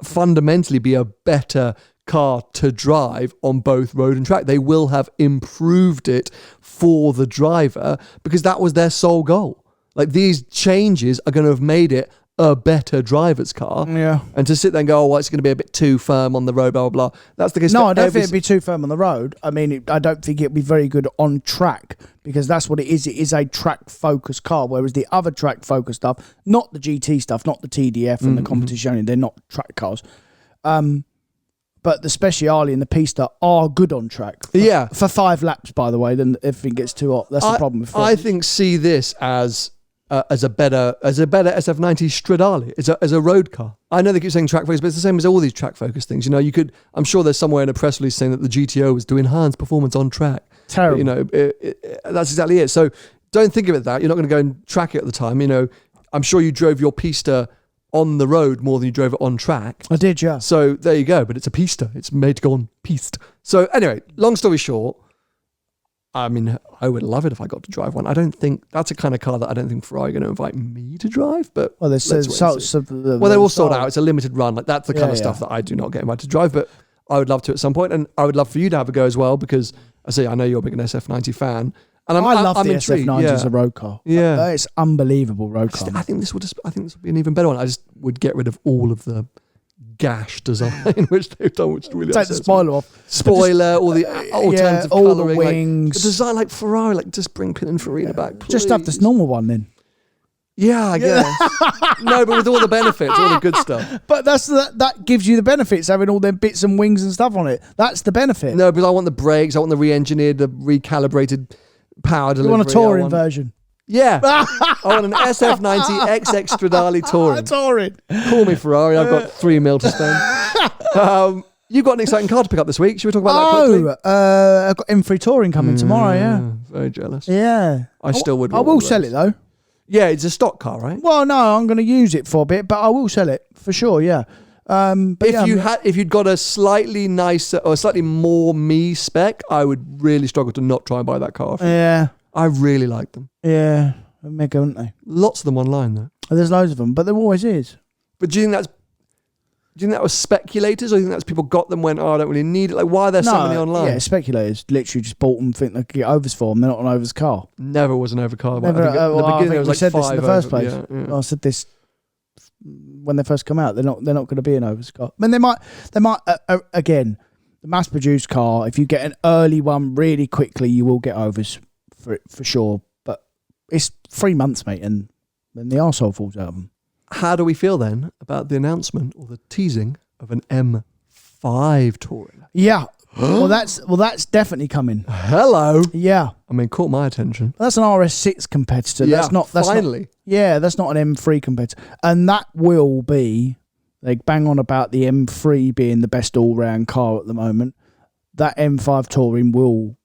fundamentally be a better car to drive on both road and track. They will have improved it for the driver because that was their sole goal. Like, these changes are going to have made it a better driver's car. Yeah. And to sit there and go, oh, well, it's going to be a bit too firm on the road, blah, blah, blah. That's the case. No, I don't think it'd be too firm on the road. I mean, I don't think it'd be very good on track, because that's what it is. It is a track-focused car, whereas the other track-focused stuff, not the GT stuff, not the TDF and the competition, they're not track cars. But the Speciale and the Pista are good on track. For 5 laps, by the way, then everything gets too hot. That's the problem. I think see this as a better SF90 Stradale, as a road car. I know they keep saying track focus, but it's the same as all these track focus things. You know, I'm sure there's somewhere in a press release saying that the GTO was to enhance performance on track. Terrible. But, you know, that's exactly it. So don't think of it that. You're not going to go and track it at the time. You know, I'm sure you drove your Pista on the road more than you drove it on track. I did, yeah. So there you go. But it's a Pista. It's made to go on piste. So anyway, long story short, I mean, I would love it if I got to drive one. I don't think that's a kind of car that I don't think Ferrari are going to invite me to drive. But they're all sold out. It's a limited run. Like, that's the kind of stuff that I do not get invited to drive. But I would love to at some point, and I would love for you to have a go as well, because I know you're a big SF90 fan. And I love the intrigued. SF90 as a road car. Yeah, it's unbelievable road car. I think this will be an even better one. I just would get rid of all of the gash design which they've done, which really take the spoiler off. Spoiler, all the alternative all colouring, the wings, like, the design like Ferrari, like just bring Pininfarina back. Please. Just have this normal one then. Yeah, I guess. No, but with all the benefits, all the good stuff. But that gives you the benefits, having all them bits and wings and stuff on it. That's the benefit. No, because I want the brakes, I want the re-engineered, the recalibrated power delivery. You want a touring version? Yeah. I want an SF90 XX Stradale Touring. Touring. Call me Ferrari, I've got $3 million to spend. You've got an exciting car to pick up this week. Should we talk about that quickly? I've got M3 Touring coming tomorrow, yeah. Very jealous. Yeah. I still would. I will sell it though. Yeah, it's a stock car, right? Well, no, I'm going to use it for a bit, but I will sell it for sure, yeah. But if you'd got a slightly nicer or slightly more me spec, I would really struggle to not try and buy that car. Yeah. I really like them. Yeah. They're mega, aren't they? Lots of them online, though. There's loads of them, but there always is. But do you think that was speculators, or do you think that's people got them, went, oh, I don't really need it? Like, why are there so many online? Yeah, speculators literally just bought them, think they could get overs for them. They're not an overs car. Never was an over car. Never, I think at the beginning there was like said 5 this in the first place. Yeah. Well, I said this when they first come out. They're not going to be an overs car. I mean, they might again, the mass-produced car, if you get an early one really quickly, you will get overs for it, for sure. But it's 3 months, mate, and then the arsehole falls out of them. How do we feel then about the announcement or the teasing of an M5 Touring? Yeah. well, that's definitely coming. Hello. Yeah. I mean, caught my attention. That's an RS6 competitor. Yeah, that's finally. That's not an M3 competitor. And that will be, they bang on about the M3 being the best all-round car at the moment. That M5 Touring will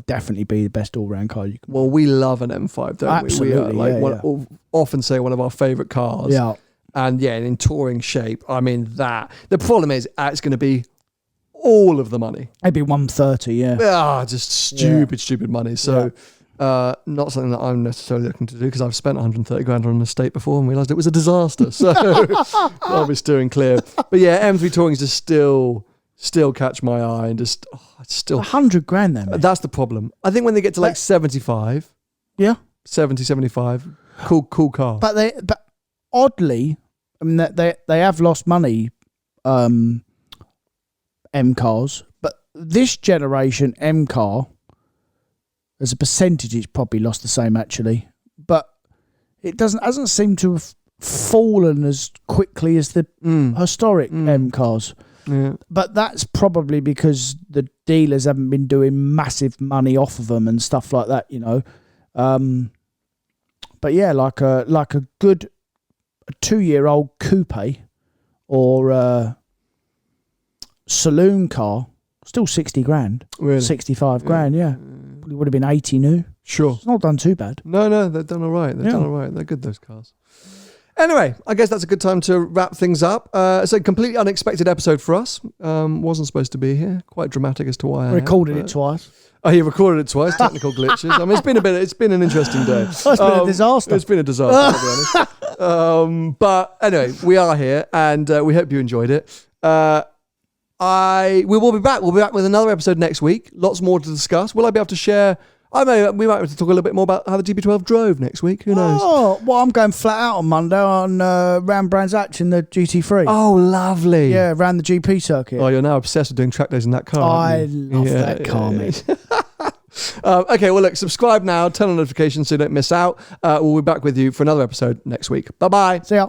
definitely be the best all-round car you can. Well, we love an M5, don't Absolutely, we? Absolutely, often say one of our favourite cars. Yeah. And yeah, in touring shape, I mean, the problem is it's going to be all of the money. Maybe 130, yeah. Just stupid money. So not something that I'm necessarily looking to do, because I've spent 130 grand on an estate before and realised it was a disaster. So I'll be steering clear. But yeah, M3 Touring is just still still catch my eye and just it's still 100 grand then. That's the problem. I think when they get to like 75, 70, 75, cool car. But oddly, I mean they have lost money, M cars, but this generation M car, as a percentage, it's probably lost the same actually. But it hasn't seemed to have fallen as quickly as the historic M cars. Yeah. But that's probably because the dealers haven't been doing massive money off of them and stuff like that, you know. But yeah, like a good 2-year-old coupe or saloon car, still 60 grand, really? 65 grand, yeah. Probably would have been 80 new. Sure. It's not done too bad. No, they've done all right. They've done all right. They're good, those cars. Anyway, I guess that's a good time to wrap things up. It's a completely unexpected episode for us. Wasn't supposed to be here. Quite dramatic as to why I recorded it twice. Oh, he recorded it twice. Technical glitches. I mean, it's been an interesting day. It's been a disaster. It's been a disaster, to be honest. But anyway, we are here, and we hope you enjoyed it. We will be back. We'll be back with another episode next week. Lots more to discuss. Will I be able to share? We might have to talk a little bit more about how the DB12 drove next week. Who knows? Oh, well, I'm going flat out on Monday on round Brands Hatch in the GT3. Oh, lovely. Yeah, around the GP circuit. Oh, you're now obsessed with doing track days in that car. I love that car, mate. Okay, well, look, subscribe now, turn on notifications so you don't miss out. We'll be back with you for another episode next week. Bye-bye. See ya.